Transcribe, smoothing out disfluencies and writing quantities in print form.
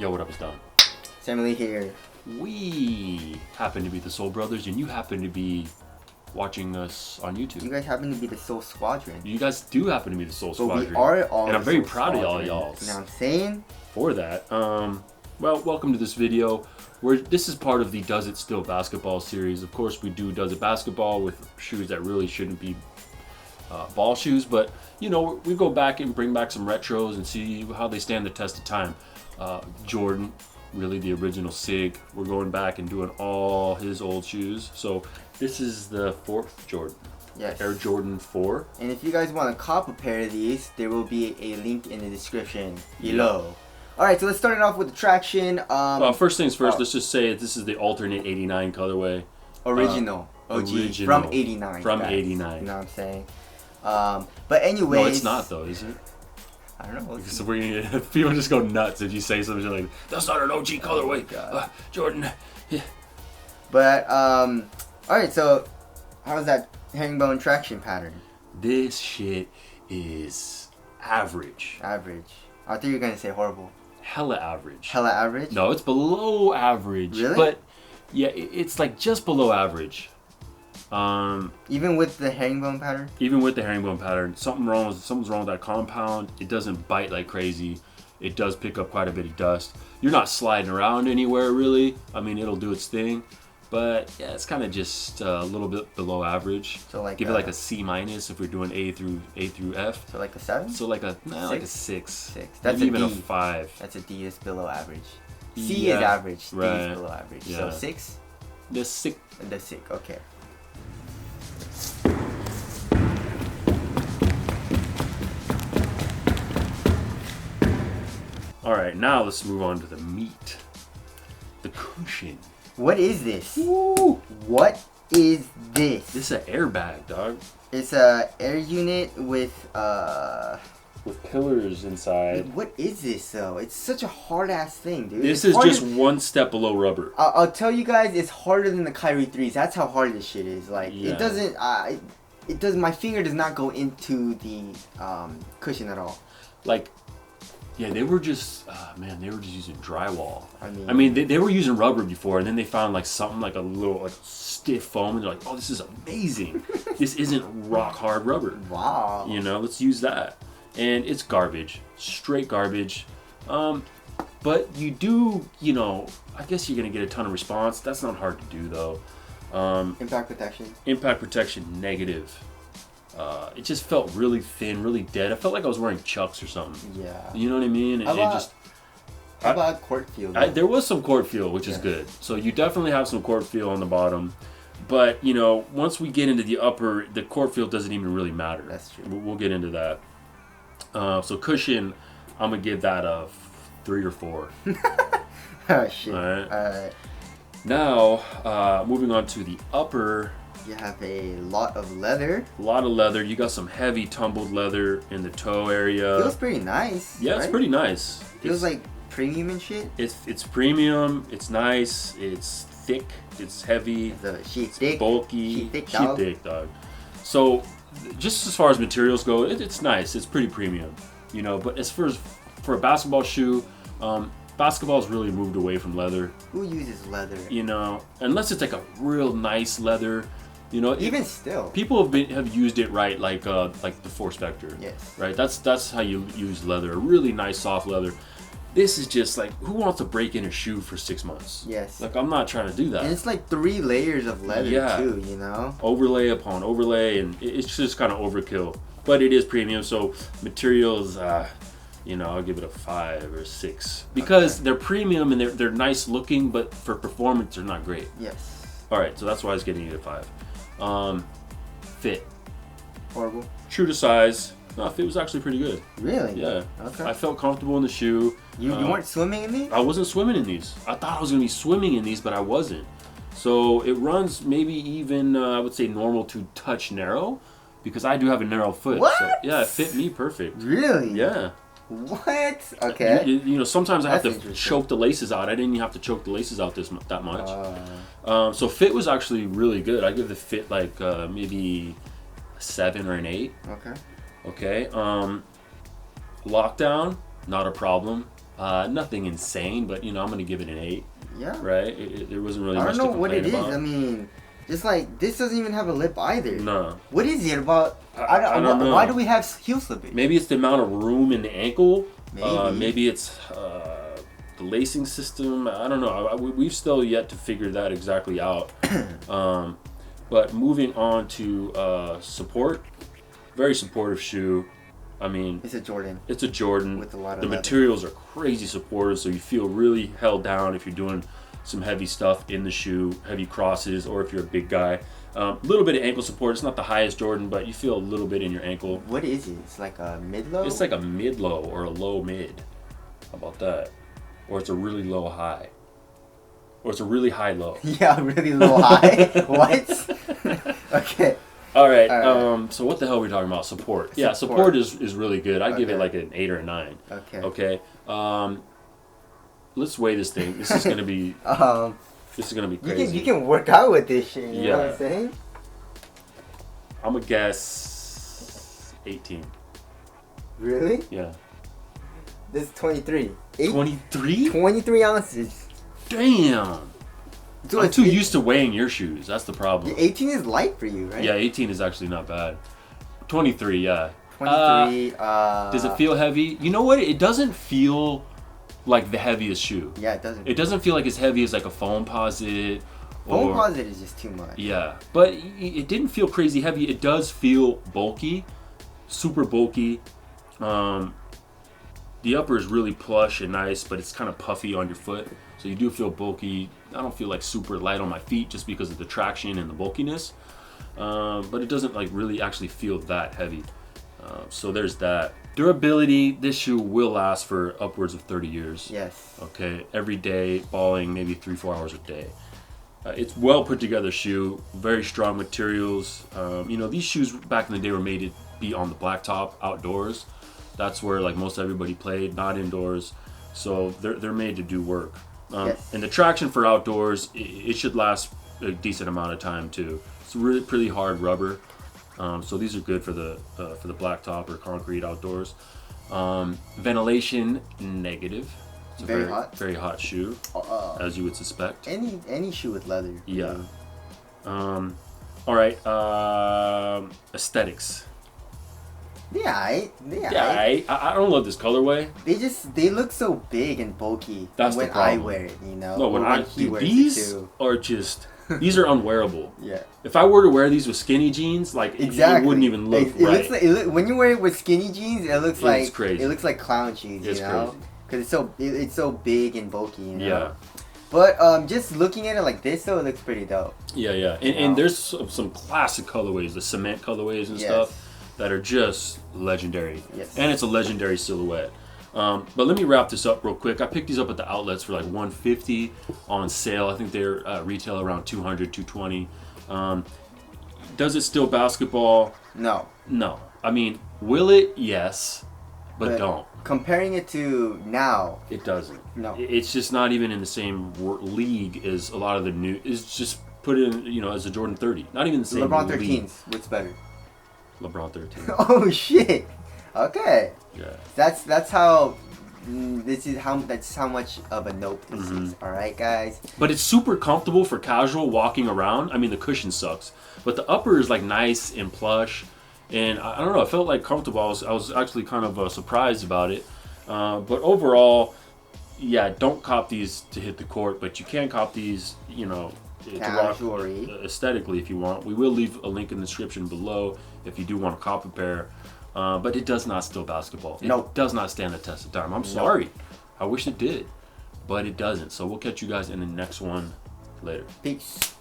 Yo, what up, it's Don. Emily here. We happen to be the Soul Brothers, and you happen to be watching us on YouTube. You guys happen to be the Soul Squadron. You guys do happen to be the Soul But Squadron. we are all and I'm the very Soul proud Squadron. of y'all. You know what I'm saying? For that. Well, welcome to this video. This is part of the Does It Still Basketball series. Of course, we do Does It Basketball with shoes that really shouldn't be ball shoes, but you know, we go back and bring back some retros and see how they stand the test of time. Jordan, really the original SIG. We're going back and doing all his old shoes. So this is the 4th Jordan. Yes. Air Jordan 4. And if you guys want to cop a pair of these, there will be a link in the description below. Alright, so let's start it off with the traction. First things first, let's just say this is the alternate 89 colorway. Original. OG. Original. From 89. From guys. 89. You know what I'm saying? But anyways. No, it's not though, is it? I don't know. So we're gonna, people just go nuts if you say something like, that's not an OG colorway. Jordan. Yeah. But, alright, so how's that herringbone traction pattern? This shit is average. Average. I thought you were going to say horrible. Hella average. Hella average? No, it's below average. Really? But yeah, it's like just below average. Even with the herringbone pattern? Even with the herringbone pattern, something's wrong with that compound. It doesn't bite like crazy. It does pick up quite a bit of dust. You're not sliding around anywhere really. I mean, it'll do its thing, but yeah, it's kind of just a little bit below average. So like give it like a C- if we're doing A through F. So like a 7? So like a like a 6. 6. That's maybe a even D. a 5. That's a D is below average. C Yeah, is average. D right. is below average. Yeah. So 6? The 6. The 6. Okay. All right, now let's move on to the meat. The cushion. What is this? Woo! What is this? This is an airbag, dog. It's a air unit with With pillars inside. What is this though? It's such a hard ass thing, dude. This It's is just harder- one step below rubber. I'll tell you guys, it's harder than the Kyrie 3s. That's how hard this shit is. Like Yeah. it doesn't. It does. My finger does not go into the cushion at all. Like, yeah, they were just, man, they were just using drywall. I mean, they were using rubber before, and then they found like something like a little like stiff foam, and they're like, oh, this is amazing. This isn't rock hard rubber. Wow. You know, let's use that. And it's garbage, straight garbage. But you do, you know, I guess you're gonna get a ton of response. That's not hard to do though. Impact protection. Impact protection negative. It just felt really thin, really dead. I felt like I was wearing Chucks or something. Yeah. You know what I mean? How about court feel? There was some court feel, which is good. So you definitely have some court feel on the bottom. But, you know, once we get into the upper, the court feel doesn't even really matter. That's true. We'll get into that. So cushion, I'm going to give that a 3 or 4. Oh shit. Alright. Now, moving on to the upper. You have a lot of leather. A lot of leather. You got some heavy tumbled leather in the toe area. Feels pretty nice. Yeah, right? it's pretty nice. Feels like premium and shit. It's premium. It's nice. It's thick. It's heavy. Sheet thick. Bulky. Sheet thick, Sheet dog. thick, dog. So, just as far as materials go, it's nice. It's pretty premium, you know. But as far as for a basketball shoe, basketball's really moved away from leather. Who uses leather? You know, unless it's like a real nice leather. You know, Even still. people have used it right, like the Force Vector. Yes. Right. That's how you use leather. A really nice soft leather. This is just like, who wants to break in a shoe for 6 months? Yes. Like, I'm not trying to do that. And it's like 3 layers of leather too, you know? Overlay upon overlay, and it's just kind of overkill. But it is premium, so materials, you know, I'll give it a 5 or 6 because they're premium and they're nice looking, but for performance, they're not great. Yes. All right, so that's why I was getting it at 5. Fit, Horrible. true to size. No, fit was actually pretty good. Really? Yeah. Okay. I felt comfortable in the shoe. You weren't swimming in these? I wasn't swimming in these. I thought I was gonna be swimming in these, but I wasn't. So it runs maybe even I would say normal to touch narrow, because I do have a narrow foot. What? So, yeah, it fit me perfect. Really? Yeah. What? Okay. You know, sometimes I have That's to interesting. choke the laces out. I didn't even have to choke the laces out that much. So fit was actually really good. I give the fit like maybe a 7 or an 8. Okay. Okay. Lockdown, not a problem. Nothing insane, but I'm gonna give it an 8. Yeah. Right? There wasn't really I much don't to know what it complain is. about. I mean, just like this doesn't even have a lip either. No. What is it about? I don't know. Why do we have heel slippage? Maybe it's the amount of room in the ankle. Maybe. Maybe it's the lacing system. I don't know. We've still yet to figure that exactly out. But moving on to support, very supportive shoe. I mean, It's a Jordan. it's a Jordan. With a lot of the leather. materials are crazy supportive, so you feel really held down if you're doing some heavy stuff in the shoe, heavy crosses, or if you're a big guy. A little bit of ankle support. It's not the highest Jordan, but you feel a little bit in your ankle. What is it? It's like a mid-low? It's like a mid-low or a low-mid. How about that? Or it's a really low-high. Or it's a really high-low. Yeah, really low high. What? Okay. All right. All right. So what the hell are we talking about? Support. Yeah, Support. support is really good. I give it Okay. like an 8 or a 9. Okay. Okay. Let's weigh this thing. This is gonna be You crazy. can work out with this shit. You know what Yeah. I'm saying? I'm gonna guess 18. Really? Yeah. This is 23. 23? 23 ounces. Damn. So I'm it's too used to weighing your shoes. That's the problem. 18 is light for you, right? Yeah, 18 is actually not bad. 23, yeah. 23. Does it feel heavy? You know what? It doesn't feel like the heaviest shoe. Yeah, it doesn't. It doesn't feel like as heavy as like a Foamposite. Foam Posit is just too much. Yeah, but it didn't feel crazy heavy. It does feel bulky, super bulky. The upper is really plush and nice, but it's kind of puffy on your foot. So you do feel bulky. I don't feel like super light on my feet just because of the traction and the bulkiness. But it doesn't like really actually feel that heavy. So there's that. Durability, this shoe will last for upwards of 30 years. Yes. Okay, every day, balling maybe 3-4 hours a day. It's well put together shoe, very strong materials. These shoes back in the day were made to be on the blacktop outdoors. That's where like most everybody played, not indoors. So they're made to do work. Yes. And the traction for outdoors, it should last a decent amount of time too. It's really pretty hard rubber. So these are good for the blacktop or concrete outdoors. Ventilation, negative. It's a Very hot. very hot shoe, as you would suspect. Any shoe with leather. Yeah. All right. Aesthetics. Yeah, I don't love this colorway. They look so big and bulky That's the when I problem. wear it, you know. No, when Or he wears it these too. are just these are unwearable. Yeah. If I were to wear these with skinny jeans, like Exactly. it wouldn't even look It right. looks like when you wear it with skinny jeans, it looks like crazy. It looks like clown shoes, It's you know, crazy. because it's so big and bulky, you know. Yeah. But just looking at it like this, though, it looks pretty dope. Yeah. And there's some classic colorways, the cement colorways and Yes. stuff that are just legendary. Yes. And it's a legendary silhouette. But let me wrap this up real quick. I picked these up at the outlets for like $150 on sale. I think they're retail around $200, $220. Does it still basketball? No. No. I mean, will it? Yes, but don't. Comparing it to now, It doesn't. No. It's just not even in the same league as a lot of the new. It's just put in, as a Jordan 30. Not even the same LeBron league. 13s, what's better? LeBron 13. Oh shit. Okay. Yeah. That's how. That's how much of a nope this is. All right, guys. But it's super comfortable for casual walking around. I mean, the cushion sucks, but the upper is like nice and plush, and I don't know. I felt like comfortable. I was actually kind of surprised about it. But overall, yeah, don't cop these to hit the court, but you can cop these, to rock Casually. aesthetically if you want. We will leave a link in the description below if you do want to cop a pair. But it does not still basketball. It Nope. does not stand the test of time. I'm sorry. I wish it did, but it doesn't. So we'll catch you guys in the next one later. Peace.